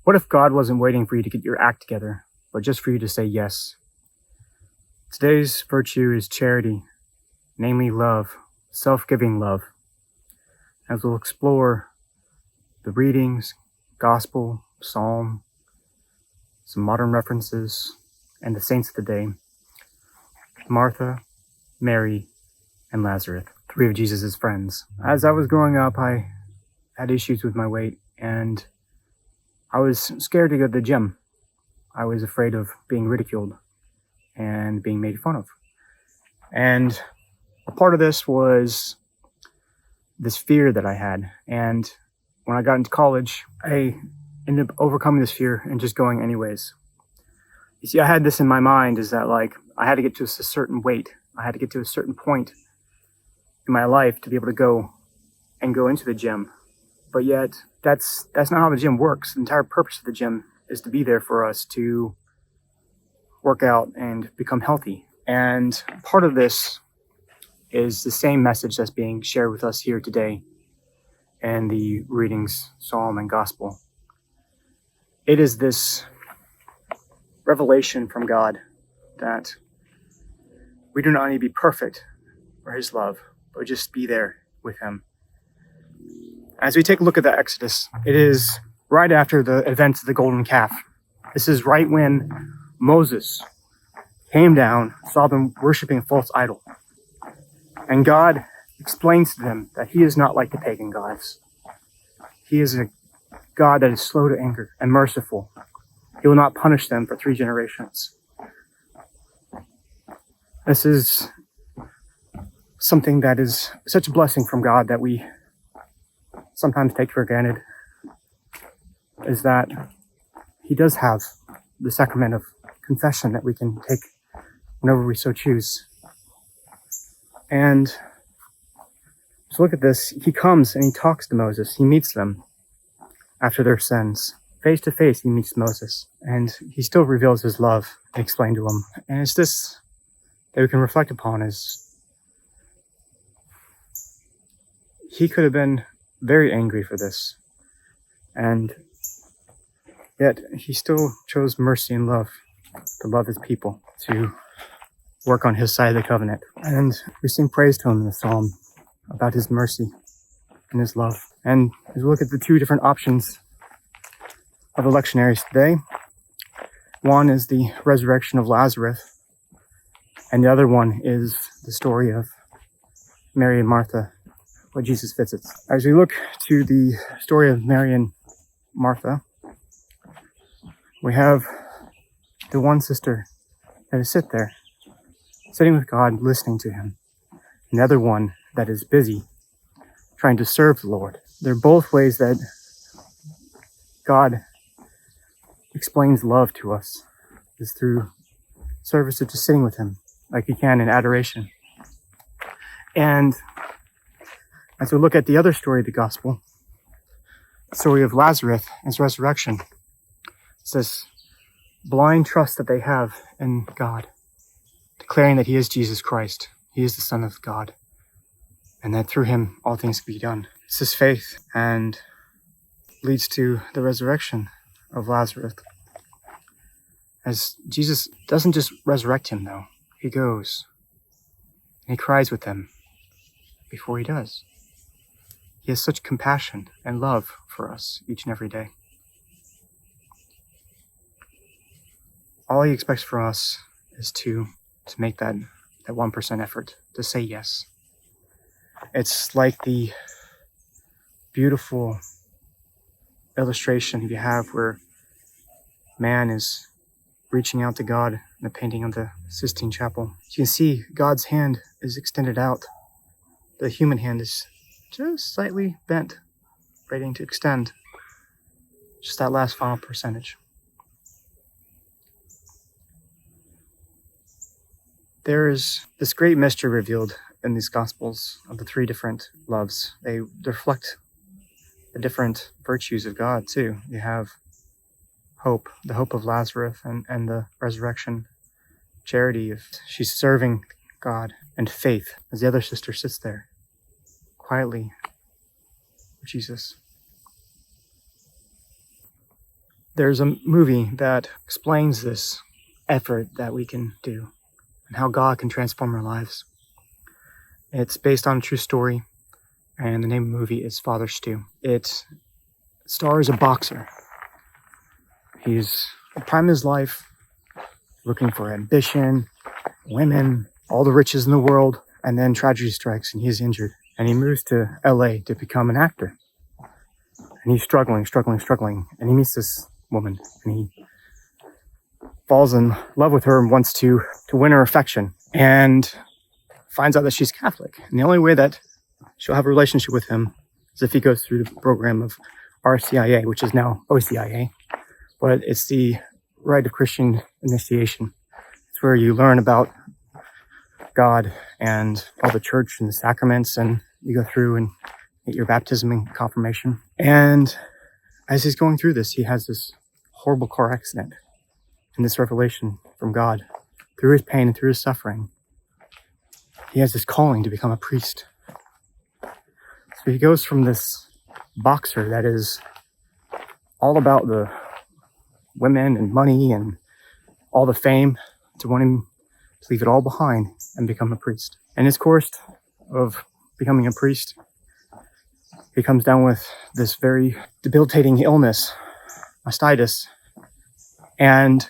What if God wasn't waiting for you to get your act together, but just for you to say yes? Today's virtue is charity, namely love, self-giving love. As we'll explore the readings, gospel, psalm, some modern references, and the saints of the day, Martha, Mary, and Lazarus, three of Jesus' friends. As I was growing up, I had issues with my weight, and I was scared to go to the gym. I was afraid of being ridiculed and being made fun of. And a part of this was this fear that I had. And when I got into college, I ended up overcoming this fear and just going anyways. You see, I had this in my mind, is that like I had to get to a certain weight. I had to get to a certain point in my life to be able to go into the gym. But yet, that's not how the gym works. The entire purpose of the gym is to be there for us to work out and become healthy. And part of this is the same message that's being shared with us here today in the readings, Psalm and Gospel. It is this revelation from God that we do not need to be perfect for His love, but just be there with Him. As we take a look at the Exodus, it is right after the events of the golden calf. This is right when Moses came down, saw them worshiping a false idol. And God explains to them that He is not like the pagan gods. He is a God that is slow to anger and merciful. He will not punish them for 3 generations. This is something that is such a blessing from God that we sometimes take for granted, is that He does have the sacrament of confession that we can take whenever we so choose. And so look at this. He comes and He talks to Moses. He meets them after their sins. Face to face, He meets Moses. And He still reveals His love and explains to him. And it's this that we can reflect upon, is He could have been very angry for this. And yet He still chose mercy and love to love His people, to work on His side of the covenant. And we sing praise to Him in the psalm about His mercy and His love. And as we look at the 2 different options of the lectionaries today, one is the resurrection of Lazarus, and the other one is the story of Mary and Martha, what Jesus visits. As we look to the story of Mary and Martha, we have the one sister that is sitting with God, listening to Him. And the other one that is busy, trying to serve the Lord. They're both ways that God explains love to us, is through service of just sitting with Him, like He can in adoration. And as we look at the other story of the gospel, the story of Lazarus and his resurrection, it's this blind trust that they have in God, declaring that He is Jesus Christ, He is the Son of God, and that through Him all things can be done. It's this faith, and leads to the resurrection of Lazarus. As Jesus doesn't just resurrect him, though. He goes and He cries with them before He does. He has such compassion and love for us each and every day. All He expects from us is to make that 1% effort, to say yes. It's like the beautiful illustration you have where man is reaching out to God in the painting of the Sistine Chapel. You can see God's hand is extended out. The human hand is just slightly bent, waiting to extend. Just that last final percentage. There is this great mystery revealed in these Gospels of the 3 different loves. They reflect the different virtues of God, too. You have hope, the hope of Lazarus, and the resurrection, charity, if she's serving God, and faith, as the other sister sits there quietly with Jesus. There's a movie that explains this effort that we can do and how God can transform our lives. It's based on a true story, and the name of the movie is Father Stu. It stars a boxer. He's at the prime of his life, looking for ambition, women, all the riches in the world, and then tragedy strikes and he's injured. And he moves to LA to become an actor. And he's struggling, and he meets this woman, and he falls in love with her and wants to win her affection, and finds out that she's Catholic. And the only way that she'll have a relationship with him is if he goes through the program of RCIA, which is now OCIA, but it's the rite of Christian initiation. It's where you learn about God and all the church and the sacraments, and you go through and get your baptism and confirmation. And as he's going through this, he has this horrible car accident, and this revelation from God through his pain and through his suffering. He has this calling to become a priest. So he goes from this boxer that is all about the women and money and all the fame to wanting to leave it all behind and become a priest. And his course of becoming a priest, he comes down with this very debilitating illness, mastitis, and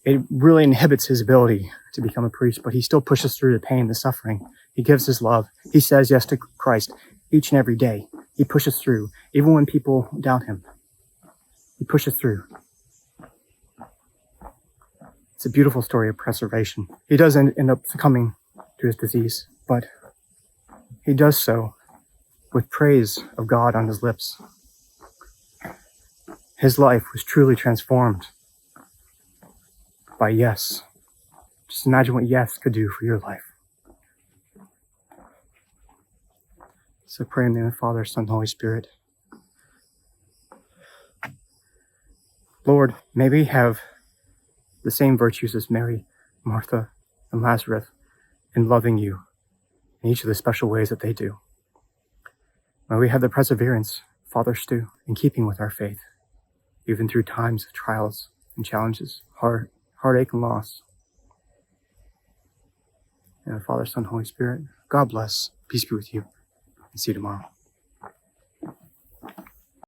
it really inhibits his ability to become a priest, but he still pushes through the pain, the suffering. He gives his love. He says yes to Christ each and every day. He pushes through, even when people doubt him. He pushes through. It's a beautiful story of preservation. He does end up succumbing to his disease, but he does so with praise of God on his lips. His life was truly transformed by yes. Just imagine what yes could do for your life. So pray in the name of the Father, Son, and Holy Spirit. Lord, may we have the same virtues as Mary, Martha, and Lazarus in loving you in each of the special ways that they do. May we have the perseverance, Father Stu, in keeping with our faith, even through times of trials and challenges, heartache and loss. And Father, Son, Holy Spirit, God bless. Peace be with you. And see you tomorrow.